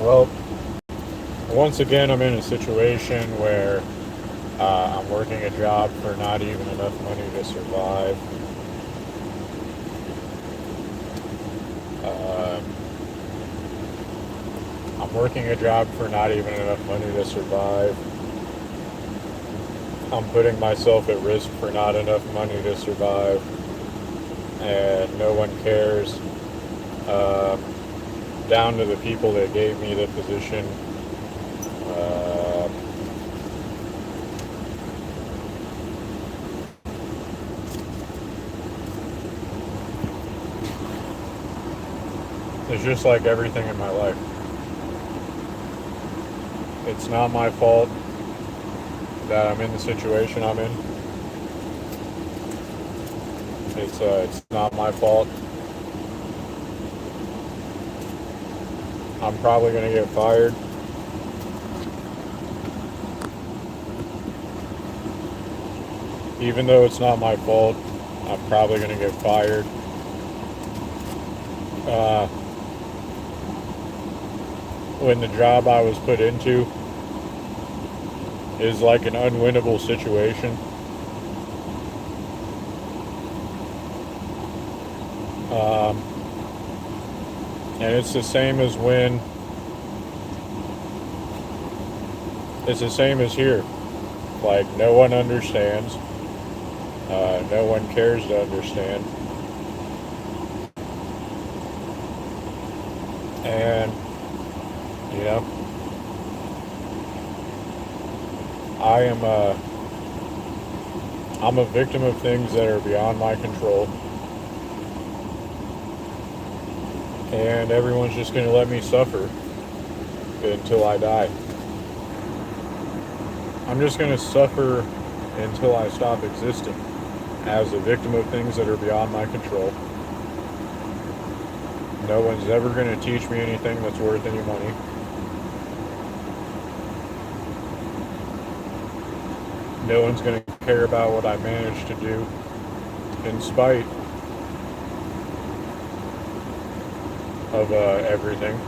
Well, once again, I'm in a situation where I'm working a job for not even enough money to survive. Uh, I'm working a job for not even enough money to survive. I'm putting myself at risk for not enough money to survive, and no one cares. Um, Down to the people that gave me the position. Uh, it's just like everything in my life. It's not my fault that I'm in the situation I'm in. It's not my fault. I'm probably gonna get fired, even though it's not my fault. I'm probably gonna get fired. Uh, when the job I was put into is like an unwinnable situation. Um, and it's the same as when it's the same as here. Like no one understands. No one cares to understand. And you know, I am I'm a victim of things that are beyond my control, and everyone's just gonna let me suffer until I die. I'm just gonna suffer until I stop existing as a victim of things that are beyond my control. No one's ever gonna teach me anything that's worth any money. No one's gonna care about what I managed to do in spite of everything.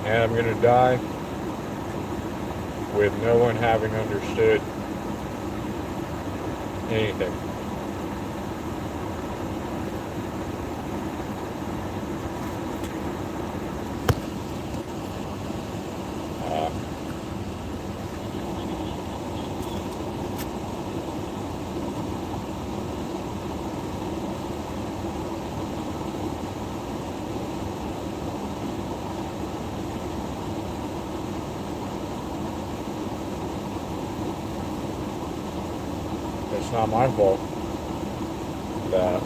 And I'm gonna die with no one having understood anything. Uh, it's not my fault that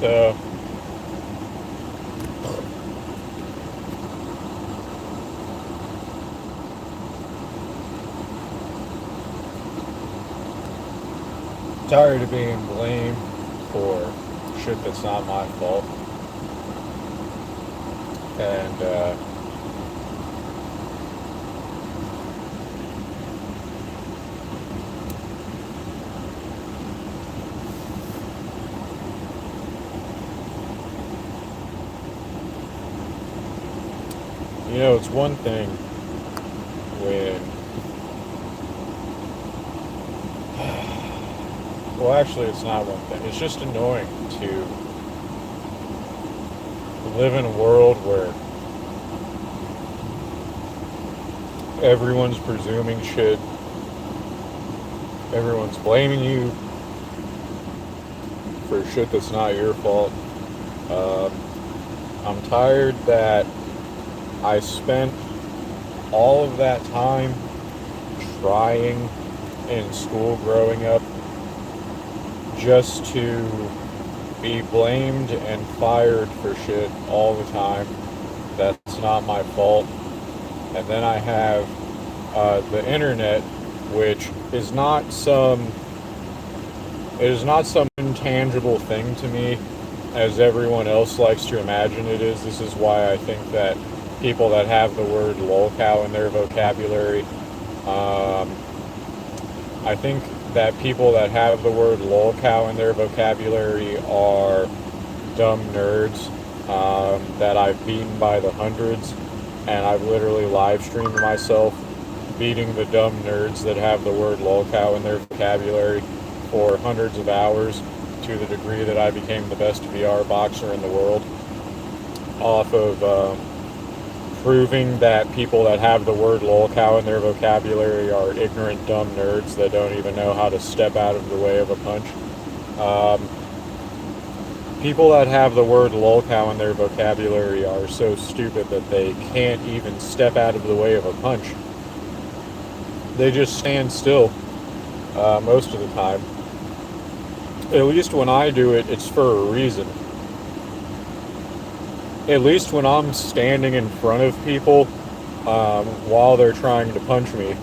So, tired of being blamed for shit that's not my fault. And, it's one thing when, well, actually, it's not one thing. It's just annoying to live in a world where everyone's presuming shit, everyone's blaming you for shit that's not your fault. I'm tired that I spent all of that time trying in school growing up just to be blamed and fired for shit all the time that's not my fault. And then I have the internet, which is not some intangible thing to me as everyone else likes to imagine it is. This is why I think that people that have the word lolcow in their vocabulary, I think that people that have the word lolcow in their vocabulary are dumb nerds that I've beaten by the hundreds, and I've literally live streamed myself beating the dumb nerds that have the word lolcow in their vocabulary for hundreds of hours, to the degree that I became the best VR boxer in the world off of proving that people that have the word lolcow in their vocabulary are ignorant, dumb nerds that don't even know how to step out of the way of a punch. People that have the word lolcow in their vocabulary are so stupid that they can't even step out of the way of a punch. They just stand still most of the time. At least when I do it, it's for a reason. At least when I'm standing in front of people while they're trying to punch me.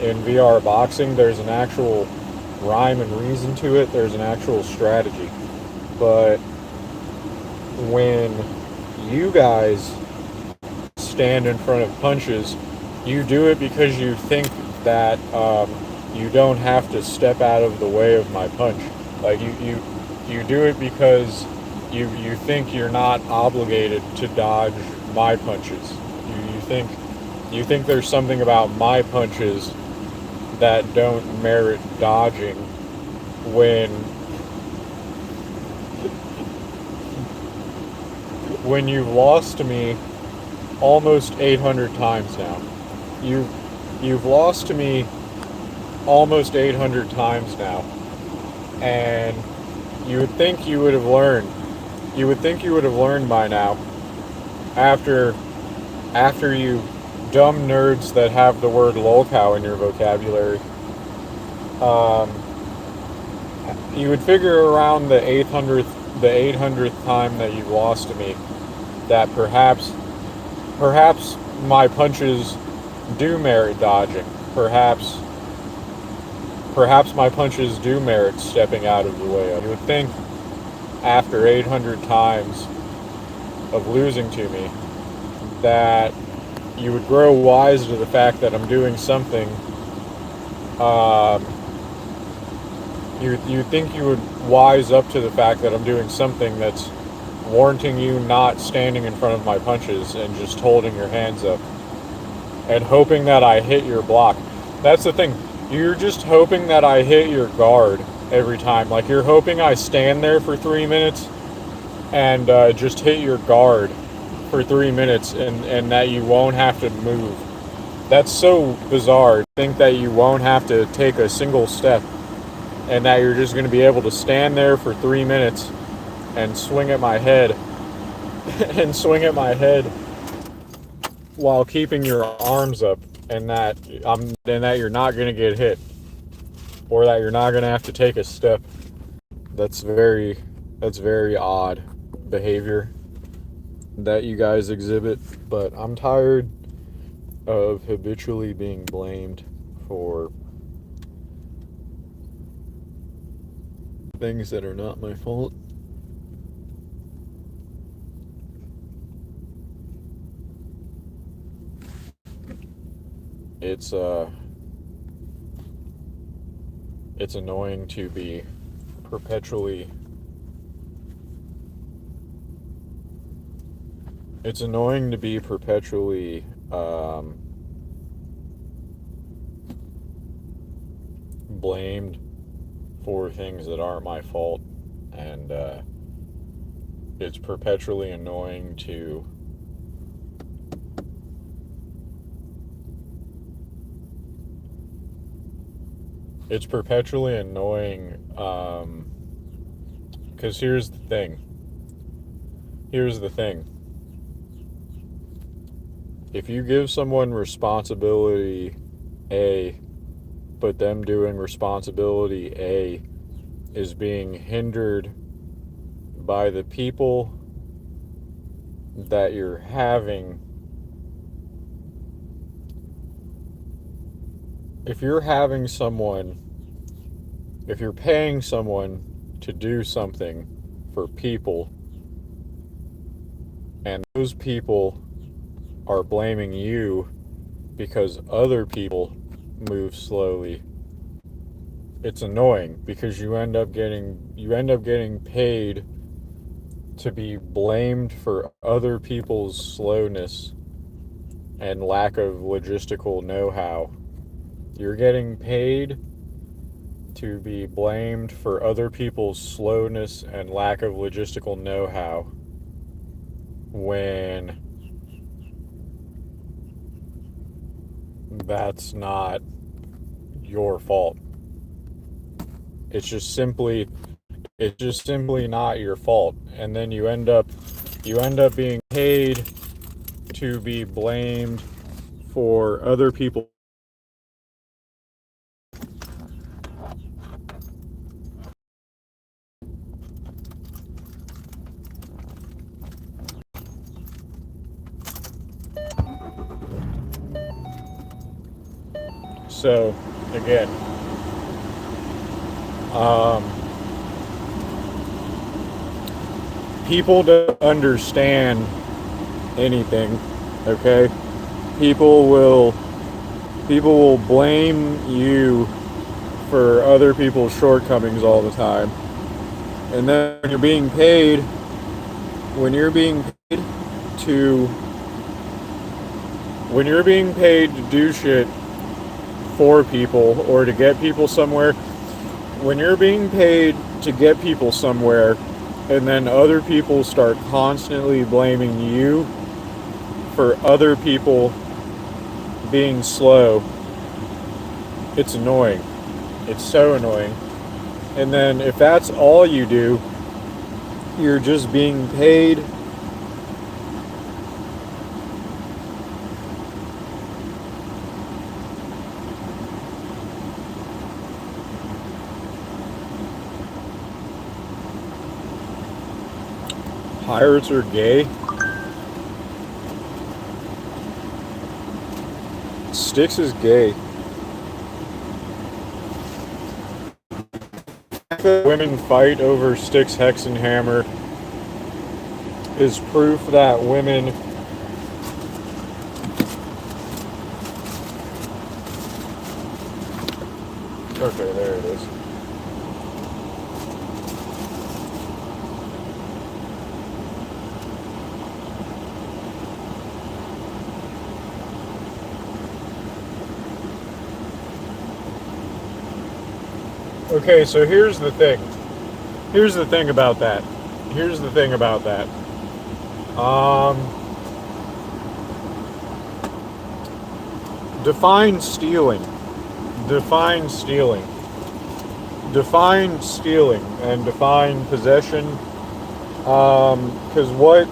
In VR boxing, there's an actual rhyme and reason to it. There's an actual strategy. But when you guys stand in front of punches, you do it because you think that you don't have to step out of the way of my punch. Like you do it because you think you're not obligated to dodge my punches. You think there's something about my punches that don't merit dodging when you've lost to me almost 800 times now. You've lost to me almost 800 times now. And you would think you would have learned. You would think you would have learned by now, after you dumb nerds that have the word lolcow in your vocabulary. You would figure around the 800th time that you've lost to me that perhaps my punches do merit dodging. Perhaps my punches do merit stepping out of the way. You would think after 800 times of losing to me that you would grow wise to the fact that I'm doing something. You think you would wise up to the fact that I'm doing something that's warranting you not standing in front of my punches and just holding your hands up and hoping that I hit your block. That's the thing. You're just hoping that I hit your guard every time. Like, you're hoping I stand there for 3 minutes and just hit your guard for 3 minutes and that you won't have to move. That's so bizarre. Think that you won't have to take a single step and that you're just going to be able to stand there for 3 minutes and swing at my head and swing at my head while keeping your arms up, and that you're not going to get hit, or that you're not going to have to take a step. That's very, That's very odd behavior that you guys exhibit, but I'm tired of habitually being blamed for things that are not my fault. It's it's annoying to be perpetually it's annoying to be perpetually blamed for things that aren't my fault, and it's perpetually annoying to it's perpetually annoying because here's the thing, if you give someone responsibility A, but them doing responsibility A is being hindered by the people that you're having, if you're having someone, if you're paying someone to do something for people, and those people are blaming you because other people move slowly, it's annoying because you end up getting paid to be blamed for other people's slowness and lack of logistical know-how. You're getting paid to be blamed for other people's slowness and lack of logistical know-how when that's not your fault. It's just simply not your fault. And then you end up being paid to be blamed for other people. So again, um, people don't understand anything. Okay, people will people will blame you for other people's shortcomings all the time, and then when you're being paid to do shit for people or to get people somewhere, when you're being paid to get people somewhere, and then other people start constantly blaming you for other people being slow, it's annoying. It's so annoying. And then if that's all you do, you're just being paid pirates are gay. Styx is gay. Women fight over Styx Hexenhammer is proof that women okay, there it is. Okay, so here's the thing. Here's the thing about that. Here's the thing about that. Um, define stealing. Define stealing. Define stealing and define possession. Because what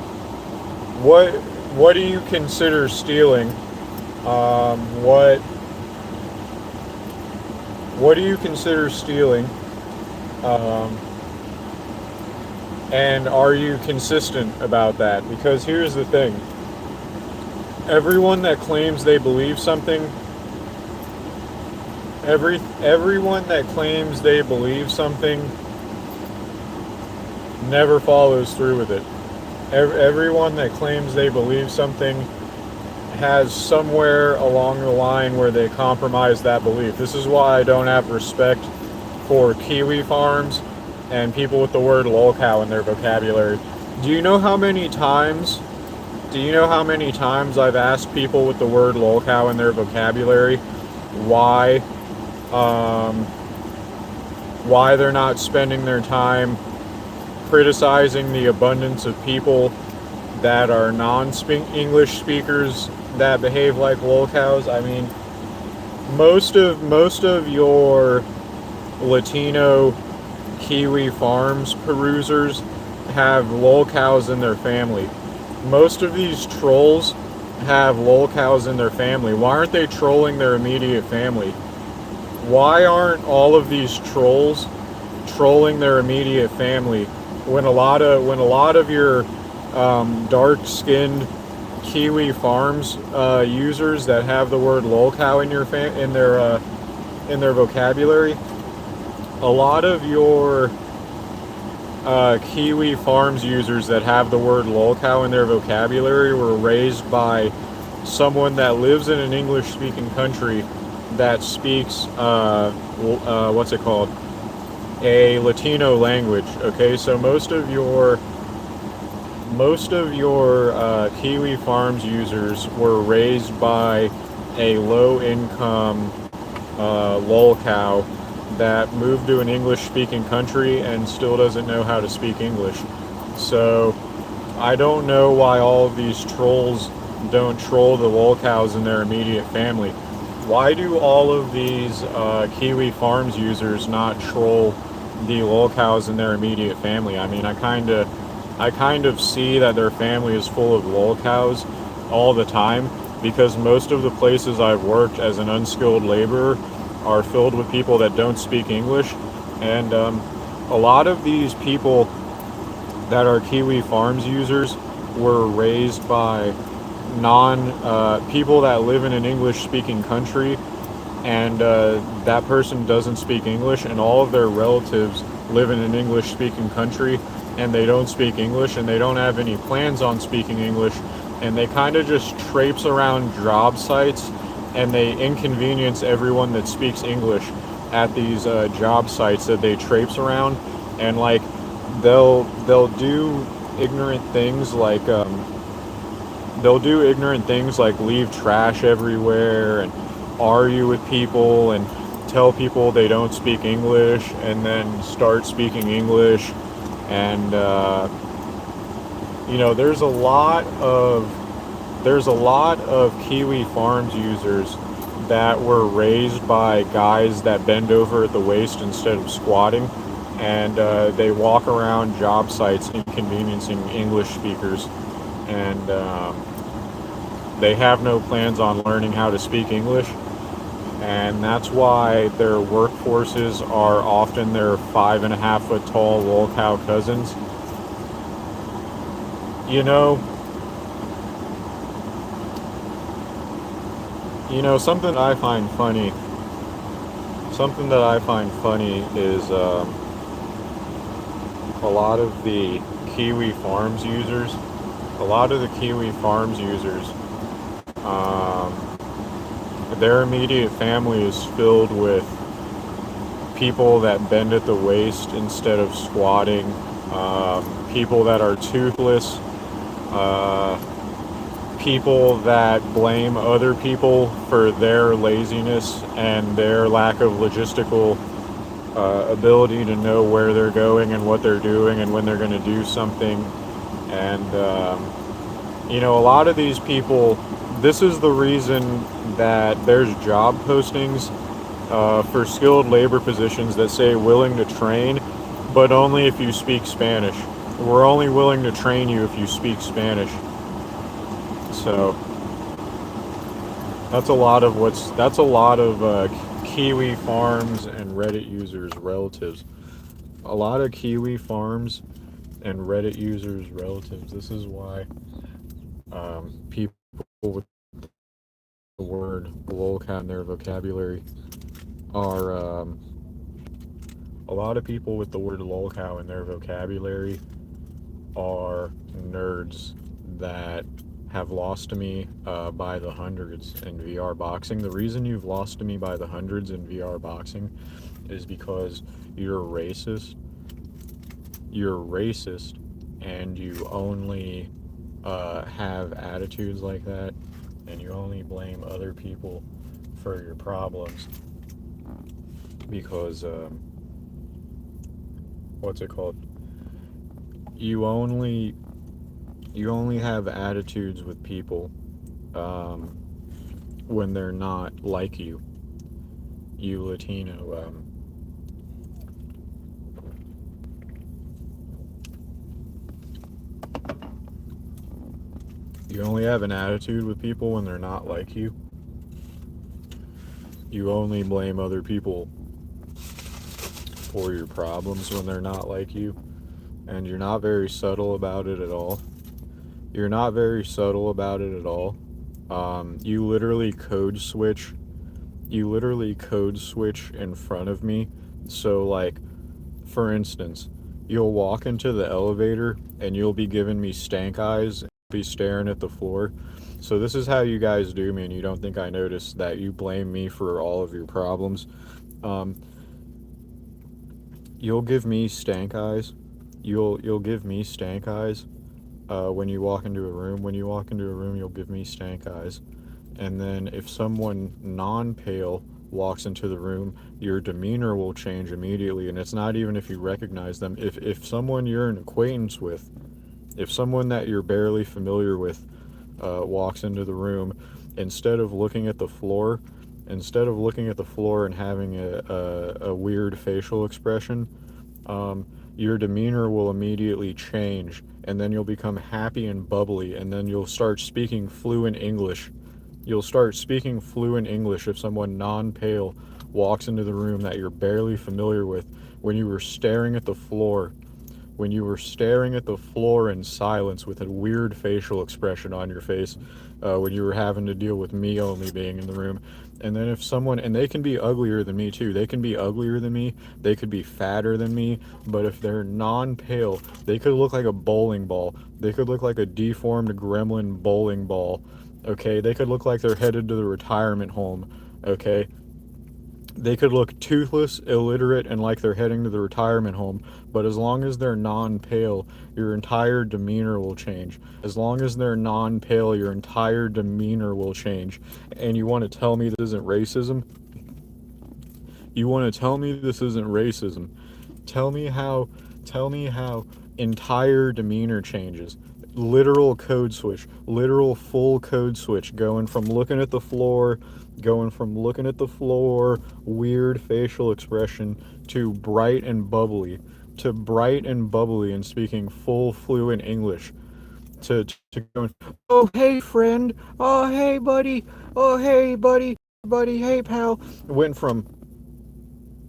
what do you consider stealing? What do you consider stealing? Um, And are you consistent about that? Because here's the thing. Everyone that claims they believe something, everyone that claims they believe something never follows through with it. Everyone that claims they believe something has somewhere along the line where they compromise that belief. This is why I don't have respect for kiwi farms and people with the word lolcow in their vocabulary. Do you know how many times I've asked people with the word lolcow in their vocabulary why why they're not spending their time criticizing the abundance of people that are non-English speakers that behave like lolcows? I mean, most of your Latino Kiwi farms perusers have lolcows in their family. Most of these trolls have lolcows in their family. Why aren't they trolling their immediate family? Why aren't all of these trolls trolling their immediate family when a lot of your dark-skinned Kiwi farms users that have the word lolcow in their vocabulary, a lot of your Kiwi farms users that have the word lolcow in their vocabulary were raised by someone that lives in an English-speaking country that speaks what's it called? A Latino language. Okay, so most of your Kiwi farms users were raised by a low-income lolcow that moved to an English-speaking country and still doesn't know how to speak English. So I don't know why all of these trolls don't troll the lolcows in their immediate family. Why do all of these Kiwi farms users not troll the lolcows in their immediate family? I mean, I kind of see that their family is full of lolcows all the time, because most of the places I've worked as an unskilled laborer are filled with people that don't speak English, and a lot of these people that are Kiwi farms users were raised by people that live in an English-speaking country, and that person doesn't speak English, and all of their relatives live in an English-speaking country, and they don't speak English, and they don't have any plans on speaking English, and they kind of just traipse around job sites, and they inconvenience everyone that speaks English at these job sites that they traipse around, and like they'll do ignorant things like leave trash everywhere and argue with people and tell people they don't speak English and then start speaking English. And there's a lot of Kiwi farms users that were raised by guys that bend over at the waist instead of squatting, and they walk around job sites inconveniencing English speakers, and they have no plans on learning how to speak English, and that's why their workforces are often their 5.5 foot tall lolcow cousins. Something that I find funny is a lot of the Kiwi farms users, their immediate family is filled with people that bend at the waist instead of squatting, people that are toothless, people that blame other people for their laziness and their lack of logistical ability to know where they're going and what they're doing and when they're going to do something. And a lot of these people, this is the reason that there's job postings for skilled labor positions that say willing to train, but only if you speak Spanish. We're only willing to train you if you speak Spanish. So that's a lot of Kiwi farms and Reddit users' relatives. A lot of Kiwi farms and Reddit users' relatives. This is why people with the word lolcat in their vocabulary are a lot of people with the word lolcow in their vocabulary are nerds that have lost to me by the hundreds in VR boxing. The reason you've lost to me by the hundreds in VR boxing is because you're racist. You're racist, and you only have attitudes like that, and you only blame other people for your problems because what's it called? You only have attitudes with people when they're not like you. You Latino. You only have an attitude with people when they're not like you. You only blame other people for your problems when they're not like you. And you're not very subtle about it at all. You're not very subtle about it at all. You literally code switch. You literally code switch in front of me. So, like, for instance, you'll walk into the elevator and you'll be giving me stank eyes, be staring at the floor. So this is how you guys do me, and you don't think I noticed that you blame me for all of your problems. Um, you'll give me stank eyes. You'll give me stank eyes when you walk into a room. When you walk into a room, you'll give me stank eyes. And then if someone non-pale walks into the room, your demeanor will change immediately. And it's not even if you recognize them. If someone you're an acquaintance with, if someone that you're barely familiar with walks into the room, instead of looking at the floor, and having a weird facial expression, your demeanor will immediately change, and then you'll become happy and bubbly, and then you'll start speaking fluent English. You'll start speaking fluent English if someone non-pale walks into the room that you're barely familiar with. When you were staring at the floor in silence with a weird facial expression on your face, when you were having to deal with me only being in the room. And then if someone, and they can be uglier than me too, they can be uglier than me, they could be fatter than me, but if they're non-pale, they could look like a bowling ball. They could look like a deformed gremlin bowling ball. Okay, they could look like they're headed to the retirement home. Okay, they could look toothless, illiterate, and like they're heading to the retirement home, but as long as they're non-pale, your entire demeanor will change. As long as they're non-pale, your entire demeanor will change. And you want to tell me this isn't racism? You want to tell me this isn't racism? Tell me how entire demeanor changes. Literal code switch, literal full code switch, going from looking at the floor, weird facial expression, to bright and bubbly, and speaking full fluent English, to going, oh hey friend, oh hey buddy, oh hey buddy, hey pal, went from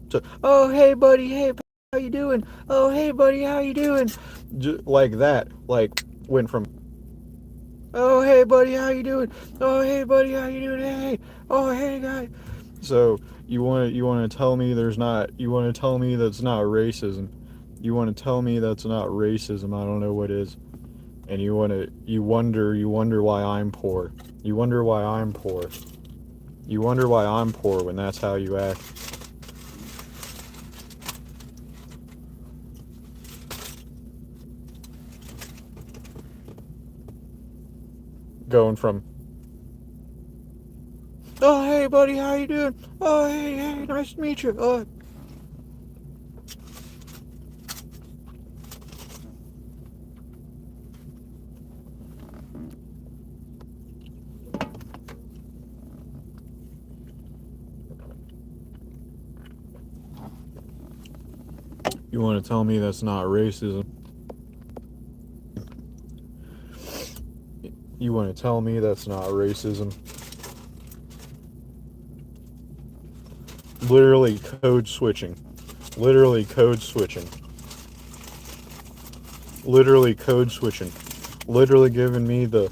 to, oh hey buddy, hey pal, how you doing? Oh hey buddy, how you doing? Like that, like went from, oh hey buddy, how you doing? Oh hey buddy, how you doing? Hey, oh hey guy. So you want to tell me that's not racism? You want to tell me that's not racism? I don't know what is. And you wonder why I'm poor. You wonder why I'm poor. You wonder why I'm poor when that's how you act. Going from, oh hey buddy, how you doing? Oh hey, nice to meet you. You want to tell me that's not racism? You want to tell me that's not racism? Literally code switching. literally code switching, literally giving me the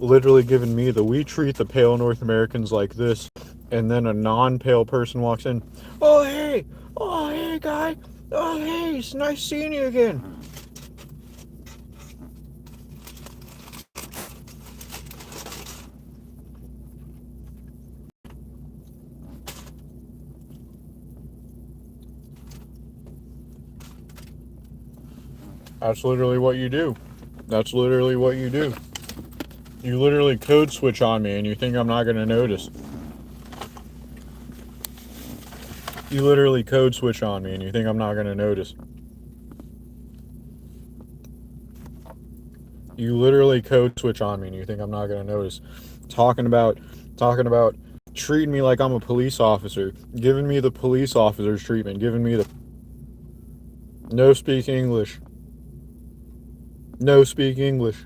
we treat the pale North Americans like this, and then a non-pale person walks in. Oh hey guy, oh hey, it's nice seeing you again. That's literally what you do. That's literally what you do. You literally code switch on me and you think I'm not going to notice. You literally code switch on me and you think I'm not going to notice. You literally code switch on me and you think I'm not going to notice. Talking about treating me like I'm a police officer, giving me the police officer's treatment, giving me the no speak English. No speak English.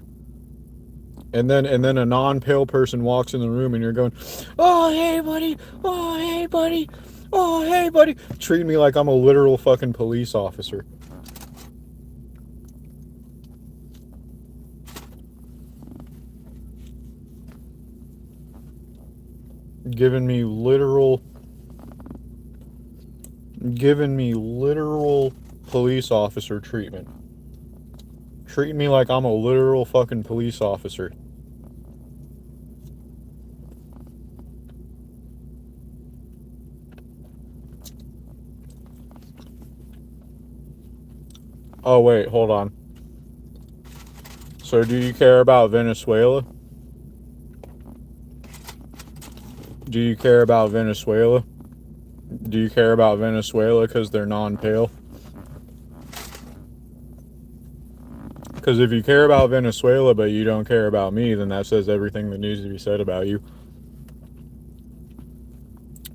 And then a non-pale person walks in the room and you're going, "Oh, hey buddy. Oh, hey buddy. Oh, hey buddy." Treating me like I'm a literal fucking police officer. Giving me literal police officer treatment. Treating me like I'm a literal fucking police officer. Oh wait, hold on. So do you care about Venezuela? Do you care about Venezuela? Do you care about Venezuela because they're non-pale? Because if you care about Venezuela but you don't care about me, then that says everything that needs to be said about you.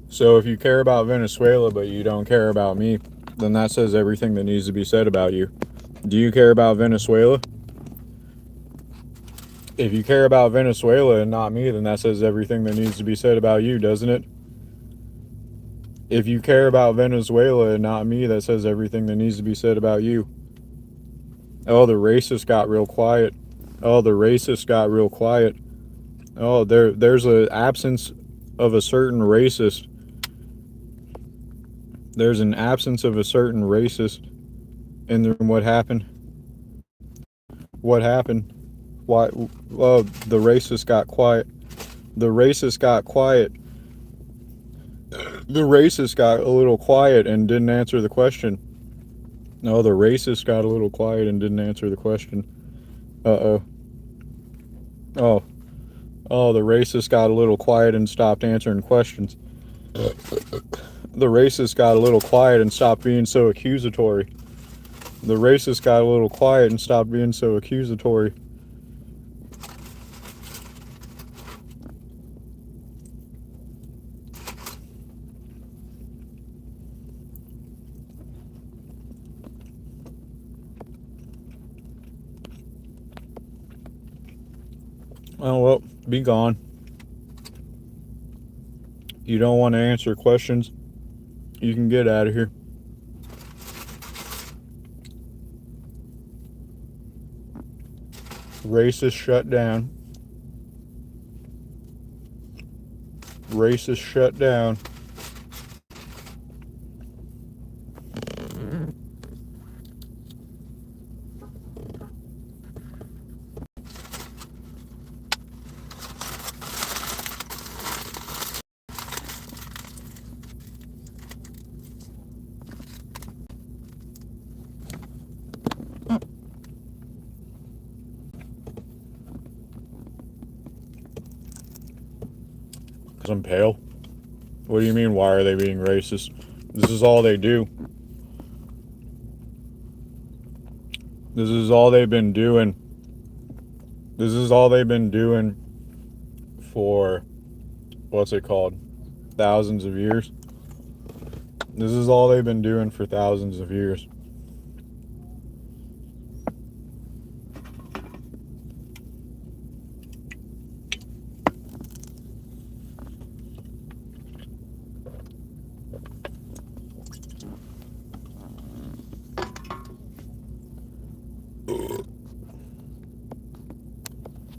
So if you care about Venezuela but you don't care about me, then that says everything that needs to be said about you. Do you care about Venezuela? If you care about Venezuela and not me, then that says everything that needs to be said about you, doesn't it? If you care about Venezuela and not me, that says everything that needs to be said about you. Oh, the racist got real quiet. Oh, the racist got real quiet. Oh, there's an absence of a certain racist. There's an absence of a certain racist in the room. What happened? What happened? Why? Oh, the racist got quiet. The racist got quiet. The racist got a little quiet and didn't answer the question. No, the racist got a little quiet and didn't answer the question. Uh-oh. Oh. Oh, the racist got a little quiet and stopped answering questions. The racist got a little quiet and stopped being so accusatory. The racist got a little quiet and stopped being so accusatory. Oh, well, be gone. You don't want to answer questions? You can get out of here. Racist shut down. Racist shut down. Because I'm pale? What do you mean, why are they being racist? This is all they do. This is all they've been doing. This is all they've been doing for, what's it called? Thousands of years. This is all they've been doing for thousands of years.